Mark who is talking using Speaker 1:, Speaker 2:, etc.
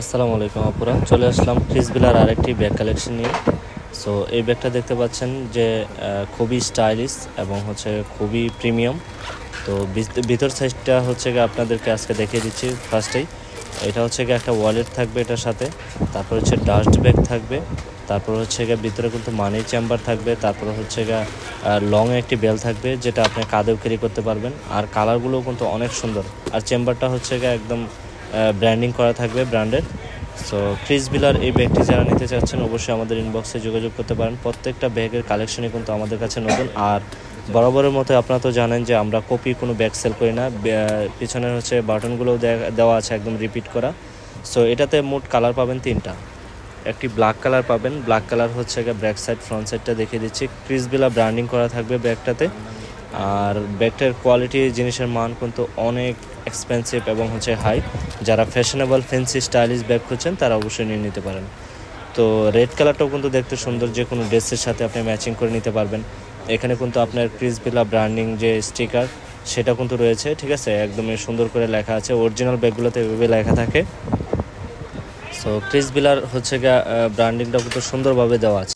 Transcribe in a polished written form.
Speaker 1: আসসালামু আলাইকুম আপুরা, চলে আসলাম ক্রিসবিলার আরেকটি ব্যাগ কালেকশন নিয়ে। সো এই ব্যাগটা দেখতে পাচ্ছেন যে খুবই স্টাইলিশ এবং খুবই প্রিমিয়াম। তো ভিতর সাইজটা আপনাদেরকে আজকে দেখিয়ে দিচ্ছি। ফার্স্টেই এটা একটা ওয়ালেট থাকবে এটার সাথে, তারপর ডাস্ট ব্যাগ থাকবে, তারপর ভিতরে কিন্তু মানি চেম্বার থাকবে, তারপর লং একটি বেল থাকবে যেটা আপনি কাঁধেও ক্যারি করতে পারবেন। আর কালারগুলোও কিন্তু অনেক সুন্দর। আর চেম্বারটা একদম ব্র্যান্ডিং করা থাকবে, ব্র্যান্ডেড। সো ক্রিসবিলার এই ব্যাগটি যারা নিতে চাচ্ছেন অবশ্যই আমাদের ইনবক্সে যোগাযোগ করতে পারেন। প্রত্যেকটা ব্যাগের কালেকশনই কিন্তু আমাদের কাছে নতুন। আর বরাবরের মতো আপনারা তো জানেন যে আমরা কপি কোনো ব্যাগ সেল করি না। পিছনের বাটনগুলোও দেওয়া আছে একদম রিপিট করা। সো এটাতে মোট কালার পাবেন তিনটা। একটি ব্ল্যাক কালার পাবেন, black colour back side front সাইডটা দেখিয়ে দিচ্ছি। ক্রিসবিলার ব্র্যান্ডিং করা থাকবে ব্যাগটাতে। আর ব্যাগটার কোয়ালিটি, জিনিসের মান কিন্তু অনেক এক্সপেন্সিভ এবং হাই। যারা ফ্যাশনেবল ফ্যান্সি স্টাইলিশ ব্যাগ খুঁজছেন তারা অবশ্যই নিয়ে নিতে পারেন। তো রেড কালারটাও কিন্তু দেখতে সুন্দর, যে কোনো ড্রেসের সাথে আপনি ম্যাচিং করে নিতে পারবেন। এখানে কিন্তু আপনার ক্রিসবিলার ব্র্যান্ডিং যে স্টিকার সেটা কিন্তু রয়েছে, ঠিক আছে, একদমই সুন্দর করে লেখা আছে। অরিজিনাল ব্যাগগুলোতে এভাবে লেখা থাকে। সো ক্রিসবিলার ব্র্যান্ডিংটা কিন্তু সুন্দরভাবে দেওয়া আছে।